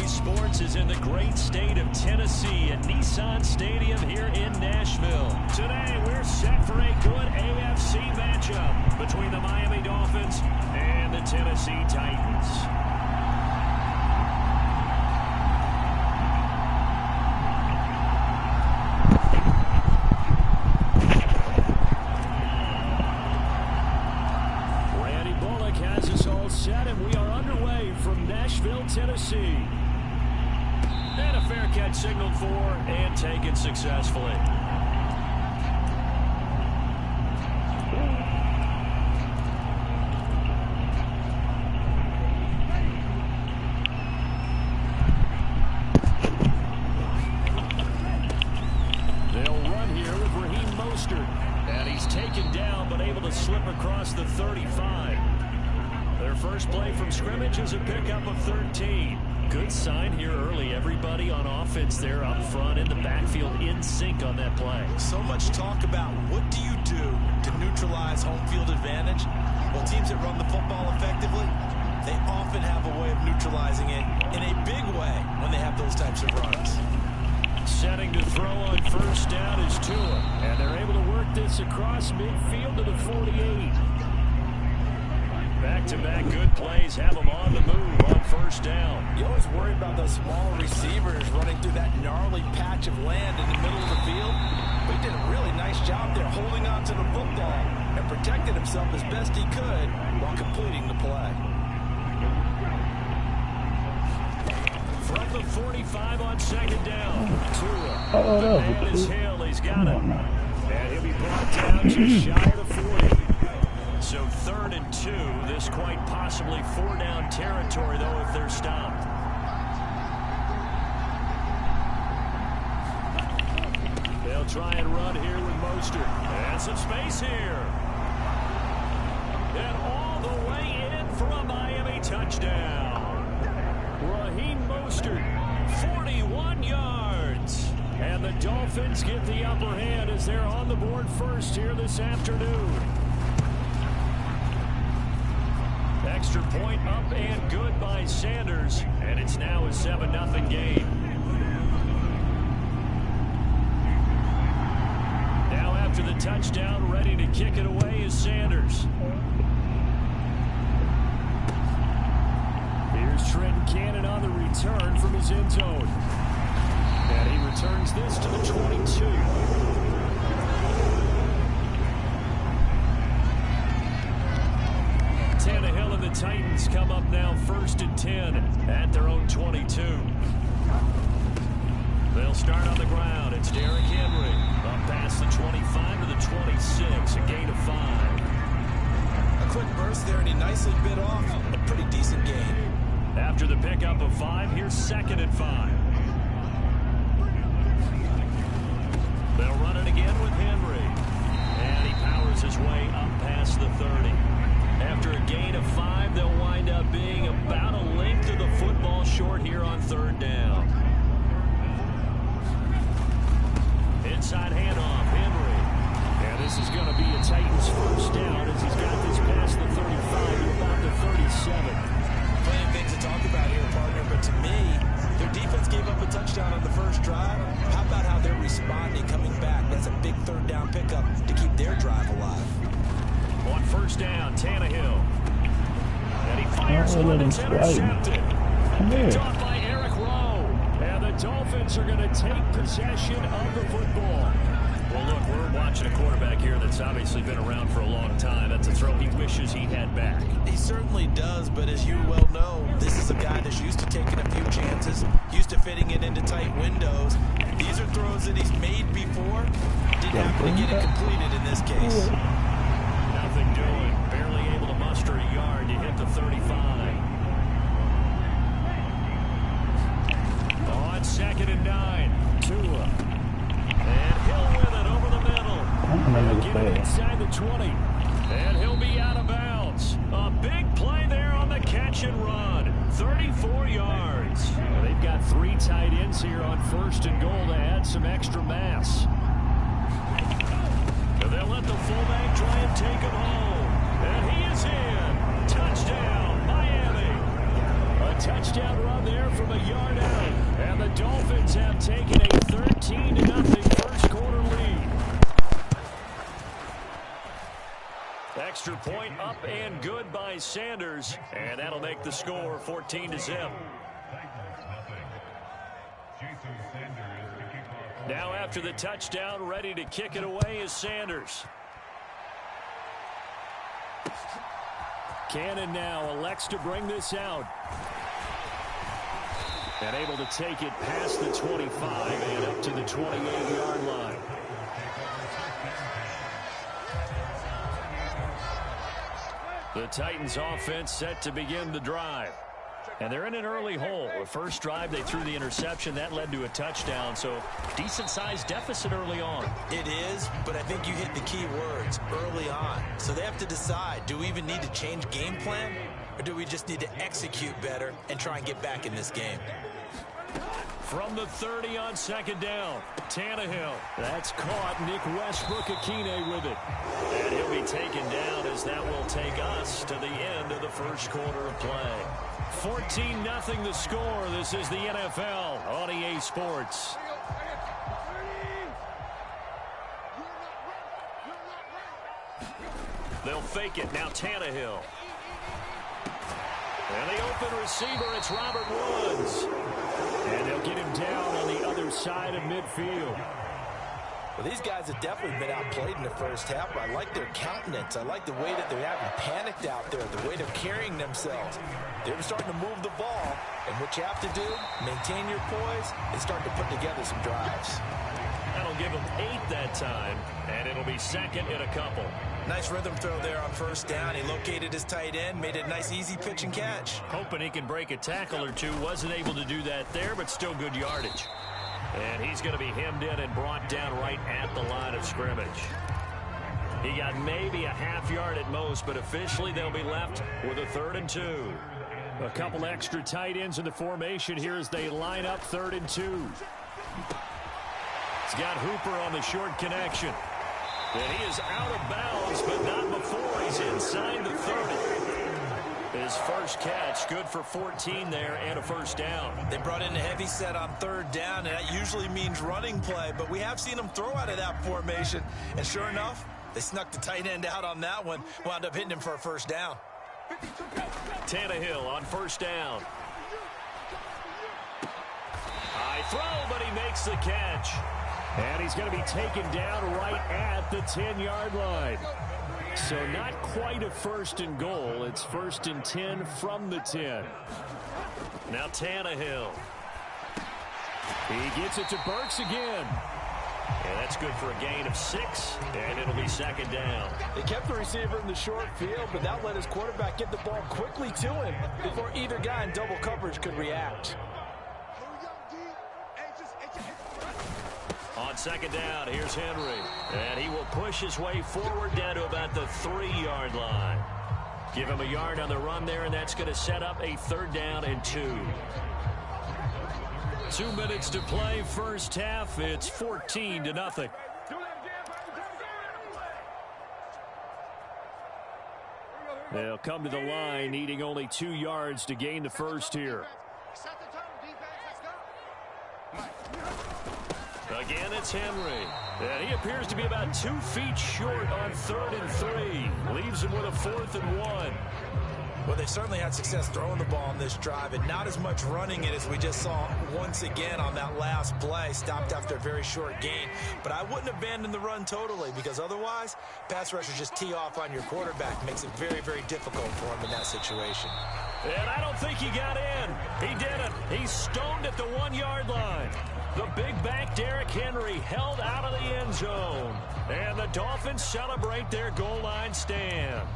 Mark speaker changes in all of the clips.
Speaker 1: Sports is in the great state of Tennessee at Nissan Stadium here in Nashville. Today, we're set for a good AFC matchup between the Miami Dolphins and the Tennessee Titans. Tennessee. And a fair catch signaled for and taken successfully. They'll run here with Raheem Mostert. And he's taken down but able to slip across the 35. Their first play from scrimmage is a pickup of 13. Good sign here early. Everybody on offense there up front in the backfield in sync on that play.
Speaker 2: So much talk about what do you do to neutralize home field advantage? Well, teams that run the football effectively, they often have a way of neutralizing it in a big way when they have those types of runs.
Speaker 1: Setting to throw on first down is Tua. And they're able to work this across midfield to the 48. Back-to-back good plays have them on the move on first down.
Speaker 2: You always worry about those smaller receivers running through that gnarly patch of land in the middle of the field. But he did a really nice job there holding on to the football and protected himself as best he could while completing the play.
Speaker 1: From the 45 on second down. Tua. And his Hill. He's got it. And he'll be brought down just shy of the 40. So 3rd and 2. This quite possibly 4-down territory, though, if they're stopped. They'll try and run here with Mostert. And some space here. And all the way in for a Miami touchdown. Raheem Mostert, 41 yards. And the Dolphins get the upper hand as they're on the board first here this afternoon. Extra point up and good by Sanders, and it's now a 7-0 game. Now after the touchdown, ready to kick it away is Sanders. Here's Trenton Cannon on the return from his end zone. And he returns this to the 22. Tannehill and the Titans come up now 1st and 10 at their own 22. They'll start on the ground. It's Derrick Henry up past the 25 to the 26, a gain of 5.
Speaker 2: A quick burst there, and he nicely bit off a pretty decent gain.
Speaker 1: After the pickup of 5, here's 2nd and 5. They'll run it again with Henry. And he powers his way up past the 30. After a gain of 5, they'll wind up being about a length of the football short here on 3rd down. Inside handoff, Henry. And this is going to be a Titans first down as he's got this past the 35 to about the 37.
Speaker 2: Plenty of things to talk about here, partner, but to me, their defense gave up a touchdown on the first drive. How about how they're responding, coming back? That's a big 3rd down pickup to keep their drive alive.
Speaker 1: On first down, Tannehill. And he fires one that's intercepted. Picked off by Eric Rowe. And the Dolphins are going to take possession of the football. Well, look, we're watching a quarterback here that's obviously been around for a long time. That's a throw he wishes he had back.
Speaker 2: He certainly does, but as you well know, this is a guy that's used to taking a few chances, used to fitting it into tight windows. These are throws that he's made before. Didn't happen to get it completed in this case.
Speaker 1: Nothing doing. Barely able to muster a yard. You hit the 35. On 2nd and 9, Tua. And Hill with it over the middle. Get it inside the 20. And he'll be out of bounds. A big play there on the catch and run. 34 yards. They've got 3 tight ends here on 1st and goal to add some extra mass. They'll let the fullback try and take him home. And he is in. Touchdown, Miami. A touchdown run there from a yard out. And the Dolphins have taken a 13-0 first quarter lead. Extra point up and good by Sanders. And that'll make the score 14-0. Now after the touchdown, ready to kick it away is Sanders. Cannon now elects to bring this out. And able to take it past the 25 and up to the 28-yard line. The Titans offense set to begin the drive. And they're in an early hole. The first drive, they threw the interception. That led to a touchdown. So, decent-sized deficit early on.
Speaker 2: It is, but I think you hit the key words, early on. So they have to decide, do we even need to change game plan? Or do we just need to execute better and try and get back in this game?
Speaker 1: From the 30 on second down, Tannehill. That's caught. Nick Westbrook-Akine with it. And he'll be taken down as that will take us to the end of the first quarter of play. 14-0 the score. This is the NFL on EA Sports. They'll fake it. Now Tannehill. And the open receiver, it's Robert Woods. And they'll get him down on the other side of midfield.
Speaker 2: Well, these guys have definitely been outplayed in the first half, but I like their countenance. I like the way that they're having panicked out there, the way they're carrying themselves. They're starting to move the ball, and what you have to do, maintain your poise and start to put together some drives.
Speaker 1: That'll give them 8 that time, and it'll be second in a couple.
Speaker 2: Nice rhythm throw there on first down. He located his tight end, made it a nice easy pitch and catch.
Speaker 1: Hoping he can break a tackle or two. Wasn't able to do that there, but still good yardage. And he's going to be hemmed in and brought down right at the line of scrimmage. He got maybe a half yard at most, but officially they'll be left with a 3rd and 2. A couple extra tight ends in the formation here as they line up 3rd and 2. He's got Hooper on the short connection. And he is out of bounds, but not before he's inside the 30. His first catch, good for 14 there and a first down.
Speaker 2: They brought in a heavy set on 3rd down, and that usually means running play, but we have seen them throw out of that formation. And sure enough, they snuck the tight end out on that one, wound up hitting him for a first down.
Speaker 1: Tannehill on first down. High throw, but he makes the catch. And he's going to be taken down right at the 10-yard line. So not quite a 1st and goal. It's 1st and 10 from the 10. Now Tannehill. He gets it to Burks again. And that's good for a gain of 6, and it'll be second down.
Speaker 3: They kept the receiver in the short field, but that let his quarterback get the ball quickly to him before either guy in double coverage could react.
Speaker 1: On second down, here's Henry. And he will push his way forward down to about the 3-yard line. Give him a yard on the run there, and that's going to set up a 3rd down and 2. 2 minutes to play, first half. It's 14-0. They'll come to the line, needing only 2 yards to gain the first here. Again, it's Henry. And he appears to be about 2 feet short on 3rd and 3. Leaves him with a 4th and 1.
Speaker 2: Well, they certainly had success throwing the ball on this drive, and not as much running it as we just saw once again on that last play. Stopped after a very short gain. But I wouldn't abandon the run totally, because otherwise, pass rushers just tee off on your quarterback. Makes it very, very difficult for him in that situation.
Speaker 1: And I don't think he got in. He didn't. He's stoned at the 1-yard line. The big back Derrick Henry held out of the end zone. And the Dolphins celebrate their goal line stand.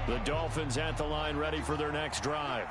Speaker 1: The Dolphins at the line ready for their next drive.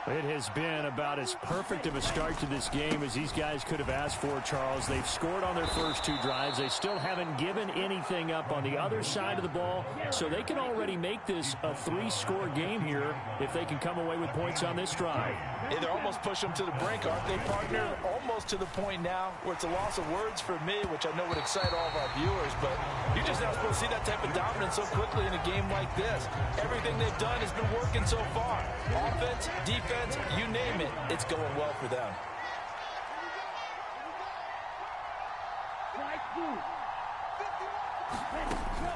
Speaker 1: It has been about as perfect of a start to this game as these guys could have asked for, Charles. They've scored on their first 2 drives. They still haven't given anything up on the other side of the ball, so they can already make this a 3-score game here if they can come away with points on this drive.
Speaker 3: Hey, they're almost pushing them to the brink, aren't they, partner? Almost to the point now where it's a loss of words for me, which I know would excite all of our viewers, but you're just not supposed to see that type of dominance so quickly in a game like this. Everything they've done has been working so far. Offense, defense, you name it, it's going well for them.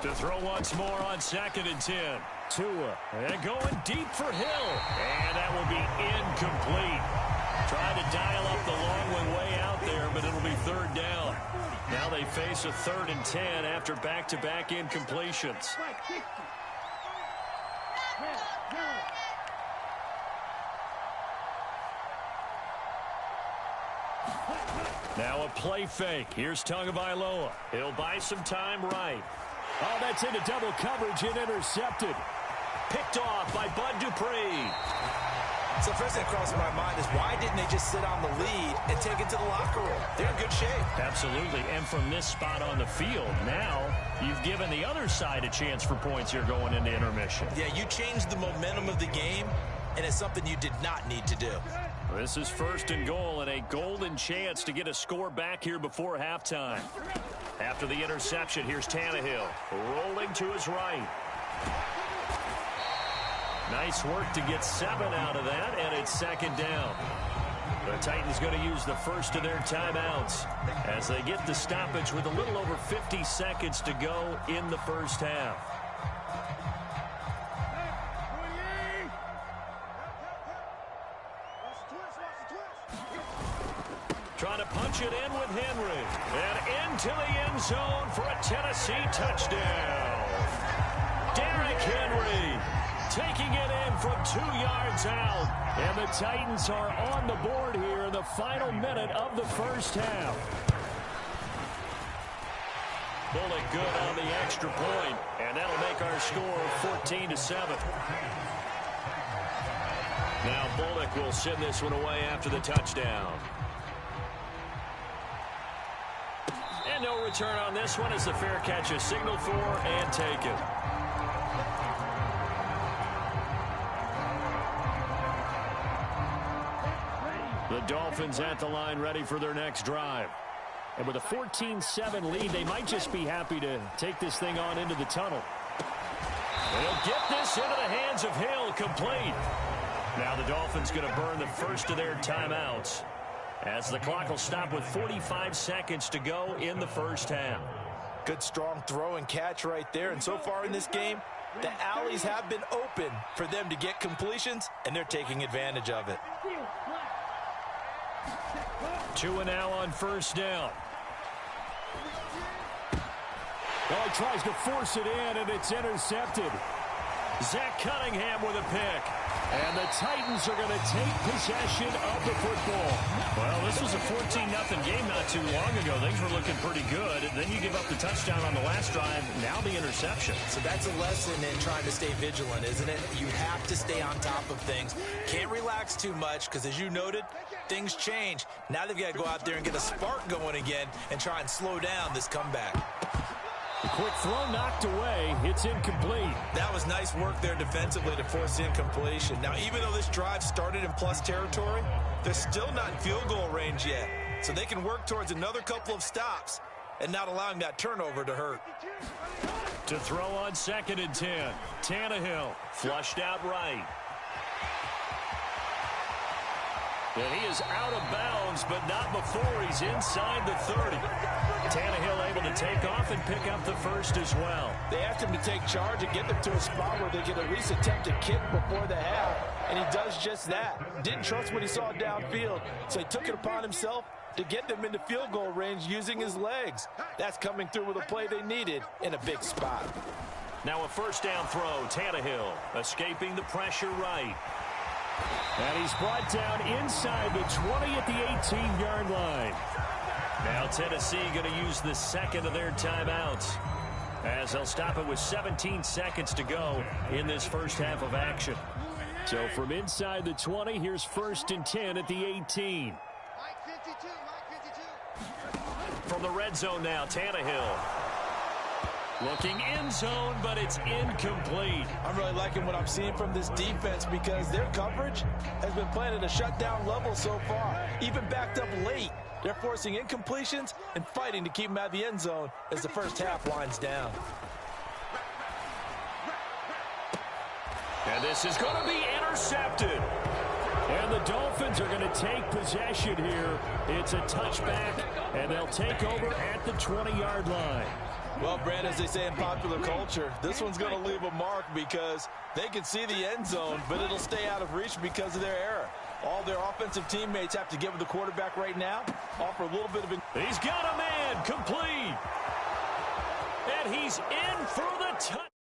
Speaker 1: To throw once more on 2nd and 10. Tua, and going deep for Hill. And that will be incomplete. Trying to dial up the long one way out there, but it'll be 3rd down. Now they face a 3rd and 10 after back-to-back incompletions. Now a play fake. Here's Tagovailoa. He'll buy some time right. Oh, that's into double coverage and intercepted. Picked off by Bud Dupree.
Speaker 2: So first thing that crosses my mind is why didn't they just sit on the lead and take it to the locker room? They're in good shape.
Speaker 1: Absolutely. And from this spot on the field, now you've given the other side a chance for points here going into intermission.
Speaker 2: Yeah, you changed the momentum of the game, and it's something you did not need to do.
Speaker 1: This is 1st and goal and a golden chance to get a score back here before halftime. After the interception, here's Tannehill rolling to his right. Nice work to get 7 out of that, and it's 2nd down. The Titans going to use the first of their timeouts as they get the stoppage with a little over 50 seconds to go in the first half. Trying to punch it in with Henry. And into the end zone for a Tennessee touchdown. Derrick Henry taking it in from 2 yards out. And the Titans are on the board here in the final minute of the first half. Bullock good on the extra point, and that'll make our score 14-7. Now Bullock will send this one away after the touchdown. And no return on this one as the fair catch is signaled for and taken. The Dolphins at the line ready for their next drive. And with a 14-7 lead, they might just be happy to take this thing on into the tunnel. They'll get this into the hands of Hill, complete. Now the Dolphins going to burn the first of their timeouts, as the clock will stop with 45 seconds to go in the first half.
Speaker 3: Good strong throw and catch right there. And so far in this game, the alleys have been open for them to get completions, and they're taking advantage of it.
Speaker 1: Tua now on 1st down. Oh, he tries to force it in, and it's intercepted. Zach Cunningham with a pick. And the Titans are going to take possession of the football. Well, this was a 14-0 game not too long ago. Things were looking pretty good. And then you give up the touchdown on the last drive. Now the interception.
Speaker 2: So that's a lesson in trying to stay vigilant, isn't it? You have to stay on top of things. Can't relax too much because, as you noted, things change. Now they've got to go out there and get a spark going again and try and slow down this comeback.
Speaker 1: The quick throw knocked away. It's incomplete.
Speaker 3: That was nice work there defensively to force incompletion. Now, even though this drive started in plus territory, they're still not in field goal range yet. So they can work towards another couple of stops and not allowing that turnover to hurt.
Speaker 1: To throw on 2nd and 10. Tannehill flushed out right. And he is out of bounds, but not before he's inside the 30. Tannehill able to take off and pick up the first as well.
Speaker 3: They asked him to take charge and get them to a spot where they could at least attempt a kick before the half, and he does just that. Didn't trust what he saw downfield, so he took it upon himself to get them into field goal range using his legs. That's coming through with a play they needed in a big spot.
Speaker 1: Now a 1st down throw. Tannehill escaping the pressure right. And he's brought down inside the 20 at the 18-yard line. Now Tennessee going to use the 2nd of their timeouts, as they'll stop it with 17 seconds to go in this first half of action. So from inside the 20, here's 1st and 10 at the 18.
Speaker 4: Mike 52, Mike 52.
Speaker 1: From the red zone now, Tannehill. Looking end zone, but it's incomplete.
Speaker 3: I'm really liking what I'm seeing from this defense because their coverage has been playing at a shutdown level so far. Even backed up late, they're forcing incompletions and fighting to keep them out of the end zone as the first half winds down.
Speaker 1: And this is going to be intercepted. And the Dolphins are going to take possession here. It's a touchback, and they'll take over at the 20-yard line.
Speaker 3: Well, Brad, as they say in popular culture, this one's going to leave a mark because they can see the end zone, but it'll stay out of reach because of their error. All their offensive teammates have to get with the quarterback right now, offer a little bit of...
Speaker 1: He's got a man, complete. And he's in for the touchdown.